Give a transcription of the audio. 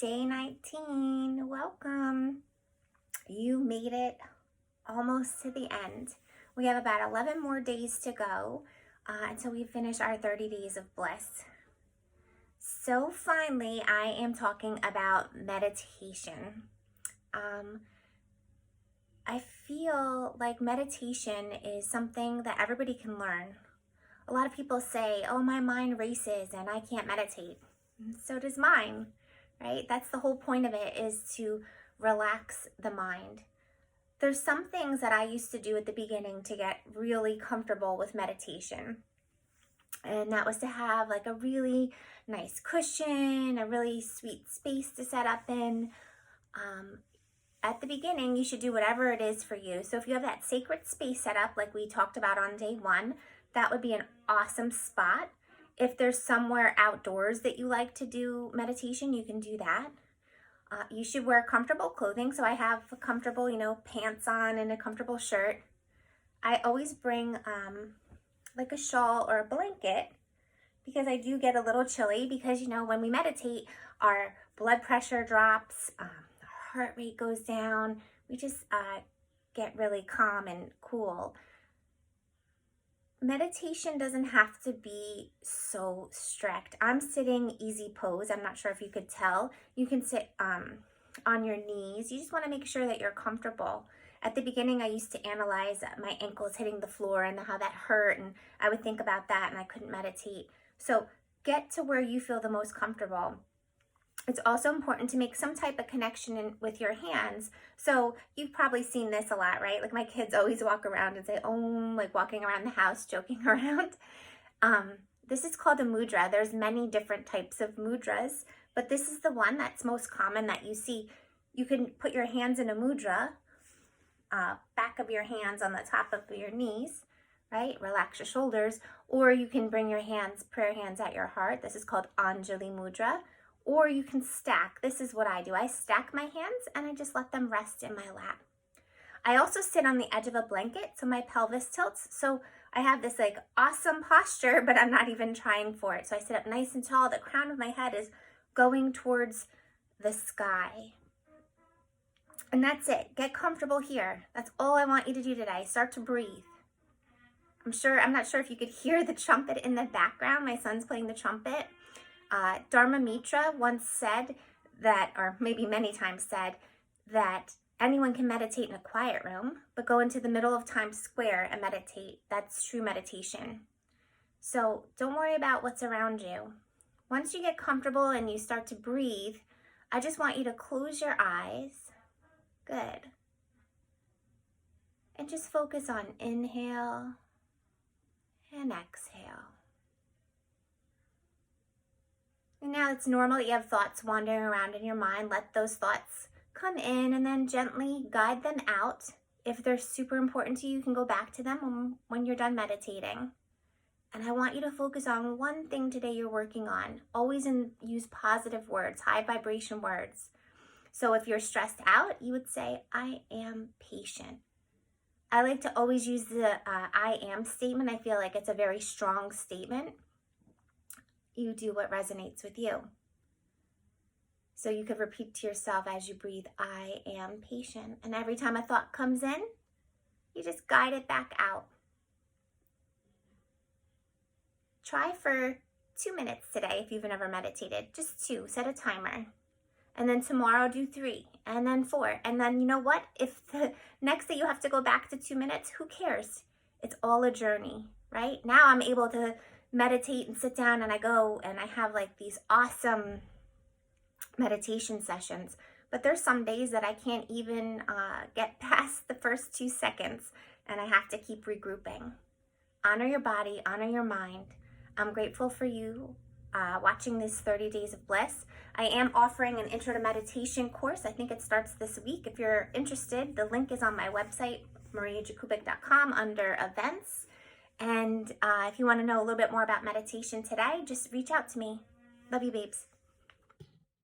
Day 19, welcome. You made it almost to the end. We have about 11 more days to go until we finish our 30 days of bliss. So finally, I am talking about meditation. I feel like meditation is something that everybody can learn. A lot of people say, oh, my mind races and I can't meditate. So does mine, right? That's the whole point of it, is to relax the mind. There's some things that I used to do at the beginning to get really comfortable with meditation. And that was to have like a really nice cushion, a really sweet space to set up in. At the beginning, you should do whatever it is for you. So if you have that sacred space set up, like we talked about on day 1, that would be an awesome spot. If there's somewhere outdoors that you like to do meditation, you can do that. You should wear comfortable clothing. So I have comfortable, pants on and a comfortable shirt. I always bring like a shawl or a blanket because I do get a little chilly because, when we meditate, our blood pressure drops, our heart rate goes down. We just get really calm and cool. Meditation doesn't have to be so strict. I'm sitting easy pose. I'm not sure if you could tell. You can sit on your knees. You just want to make sure that you're comfortable. At the beginning, I used to analyze my ankles hitting the floor and how that hurt, and I would think about that and I couldn't meditate. So get to where you feel the most comfortable. It's also important to make some type of connection with your hands. So you've probably seen this a lot, right? Like my kids always walk around and say, oh, like walking around the house, joking around. This is called a mudra. There's many different types of mudras, but this is the one that's most common that you see. You can put your hands in a mudra, back of your hands on the top of your knees, right? Relax your shoulders. Or you can bring your hands, prayer hands at your heart. This is called Anjali Mudra. Or you can stack. This is what I do. I stack my hands and I just let them rest in my lap. I also sit on the edge of a blanket so my pelvis tilts. So I have this like awesome posture, but I'm not even trying for it. So I sit up nice and tall. The crown of my head is going towards the sky. And that's it. Get comfortable here. That's all I want you to do today. Start to breathe. I'm not sure if you could hear the trumpet in the background. My son's playing the trumpet. Dharma Mitra once said that, or maybe many times said, that anyone can meditate in a quiet room, but go into the middle of Times Square and meditate. That's true meditation. So don't worry about what's around you. Once you get comfortable and you start to breathe, I just want you to close your eyes. Good. And just focus on inhale and exhale. And now it's normal that you have thoughts wandering around in your mind. Let those thoughts come in and then gently guide them out. If they're super important to you, you can go back to them when you're done meditating. And I want you to focus on one thing today you're working on. Always use positive words, high vibration words. So if you're stressed out, you would say, I am patient. I like to always use the I am statement. I feel like it's a very strong statement. You do what resonates with you. So you could repeat to yourself as you breathe, I am patient. And every time a thought comes in, you just guide it back out. Try for 2 minutes today if you've never meditated. Just 2, set a timer. And then tomorrow do 3, and then 4. And then you know what? If the next day you have to go back to 2 minutes, who cares? It's all a journey, right? Now I'm able to meditate and sit down and I go and I have like these awesome meditation sessions. But there's some days that I can't even get past the first 2 seconds and I have to keep regrouping. Honor your body, honor your mind. I'm grateful for you watching this 30 Days of Bliss. I am offering an Intro to Meditation course. I think it starts this week. If you're interested, the link is on my website, mariajakubik.com, under events. And if you want to know a little bit more about meditation today, just reach out to me. Love you, babes.